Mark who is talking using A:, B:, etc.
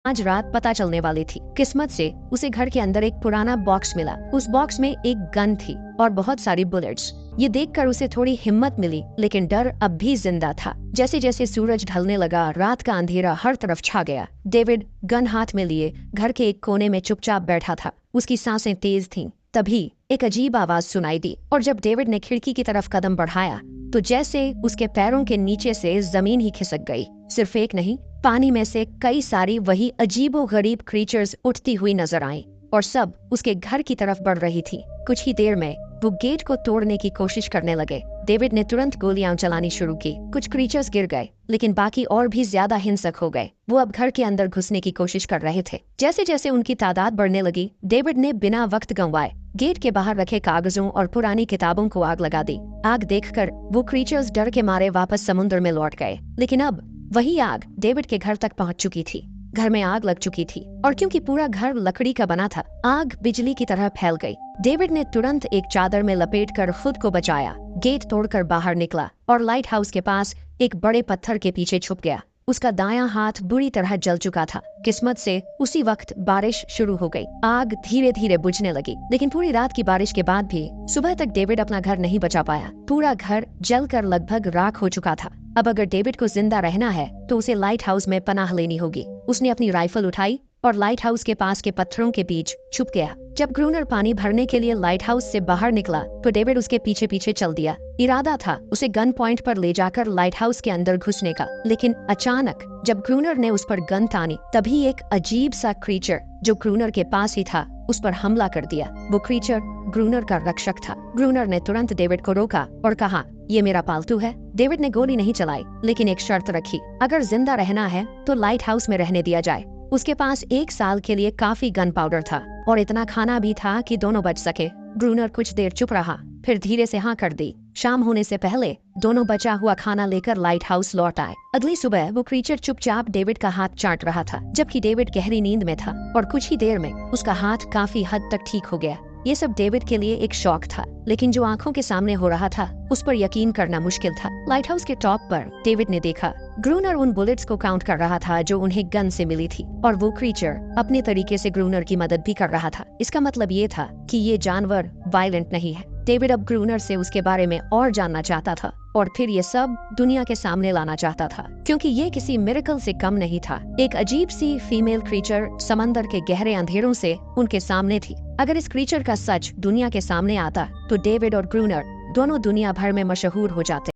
A: आज रात पता चलने वाली थी। किस्मत से उसे घर के अंदर एक पुराना बॉक्स मिला। उस बॉक्स में एक गन थी और बहुत सारी बुलेट्स। ये देखकर उसे थोड़ी हिम्मत मिली, लेकिन डर अब भी जिंदा था। जैसे जैसे सूरज ढलने लगा, रात का अंधेरा हर तरफ छा गया। डेविड गन हाथ में लिए घर के एक कोने में चुपचाप बैठा था। उसकी सांसें तेज थीं। तभी एक अजीब आवाज सुनाई दी और जब डेविड ने खिड़की की तरफ कदम बढ़ाया तो जैसे उसके पैरों के नीचे से जमीन ही खिसक गई। सिर्फ एक नहीं, पानी में से कई सारी वही अजीबोगरीब क्रीचर्स उठती हुई नजर आईं और सब उसके घर की तरफ बढ़ रही थी। कुछ ही देर में वो गेट को तोड़ने की कोशिश करने लगे। डेविड ने तुरंत गोलियां चलानी शुरू की। कुछ क्रीचर्स गिर गए, लेकिन बाकी और भी ज्यादा हिंसक हो गए। वो अब घर के अंदर घुसने की कोशिश कर रहे थे। जैसे जैसे उनकी तादाद बढ़ने लगी, डेविड ने बिना वक्त गंवाए गेट के बाहर रखे कागजों और पुरानी किताबों को आग लगा दी। आग देखकर वो क्रीचर्स डर के मारे वापस समुद्र में लौट गए। लेकिन अब वही आग डेविड के घर तक पहुंच चुकी थी। घर में आग लग चुकी थी और क्योंकि पूरा घर लकड़ी का बना था, आग बिजली की तरह फैल गई। डेविड ने तुरंत एक चादर में लपेटकर खुद को बचाया, गेट तोड़कर बाहर निकला और लाइट हाउस के पास एक बड़े पत्थर के पीछे छुप गया। उसका दायां हाथ बुरी तरह जल चुका था। किस्मत से उसी वक्त बारिश शुरू हो गई। आग धीरे धीरे बुझने लगी, लेकिन पूरी रात की बारिश के बाद भी सुबह तक डेविड अपना घर नहीं बचा पाया। पूरा घर जलकर लगभग राख हो चुका था। अब अगर डेविड को जिंदा रहना है तो उसे लाइट हाउस में पनाह लेनी होगी। उसने अपनी राइफल उठाई और लाइट हाउस के पास के पत्थरों के बीच छुप गया। जब ग्रूनर पानी भरने के लिए लाइट हाउस से बाहर निकला तो डेविड उसके पीछे पीछे चल दिया। इरादा था उसे गन पॉइंट पर ले जाकर लाइट हाउस के अंदर घुसने का, लेकिन अचानक जब ग्रूनर ने उस पर गन तानी तभी एक अजीब सा क्रीचर जो ग्रूनर के पास ही था उस पर हमला कर दिया। वो क्रीचर ग्रूनर का रक्षक था। ग्रूनर ने तुरंत डेविड को रोका और कहा, ये मेरा पालतू है। डेविड ने गोली नहीं चलाई, लेकिन एक शर्त रखी, अगर जिंदा रहना है तो लाइट हाउस में रहने दिया जाए। उसके पास 1 साल के लिए काफी गन पाउडर था और इतना खाना भी था कि दोनों बच सके। ग्रूनर कुछ देर चुप रहा, फिर धीरे से हाँ कर दी। शाम होने से पहले दोनों बचा हुआ खाना लेकर लाइट हाउस लौट आए। अगली सुबह वो क्रीचर चुपचाप डेविड का हाथ चाट रहा था, जबकि डेविड गहरी नींद में था और कुछ ही देर में उसका हाथ काफी हद तक ठीक हो गया। ये सब डेविड के लिए एक शौक था, लेकिन जो आंखों के सामने हो रहा था उस पर यकीन करना मुश्किल था। लाइट हाउस के टॉप पर डेविड ने देखा ग्रूनर उन बुलेट्स को काउंट कर रहा था जो उन्हें गन से मिली थी, और वो क्रीचर अपने तरीके से ग्रूनर की मदद भी कर रहा था। इसका मतलब ये था कि ये जानवर वायलेंट नहीं है। डेविड अब ग्रूनर से उसके बारे में और जानना चाहता था और फिर ये सब दुनिया के सामने लाना चाहता था, क्योंकि ये किसी मिरेकल से कम नहीं था। एक अजीब सी फीमेल क्रीचर समंदर के गहरे अंधेरों से उनके सामने थी। अगर इस क्रीचर का सच दुनिया के सामने आता तो डेविड और ग्रूनर दोनों दुनिया भर में मशहूर हो जाते।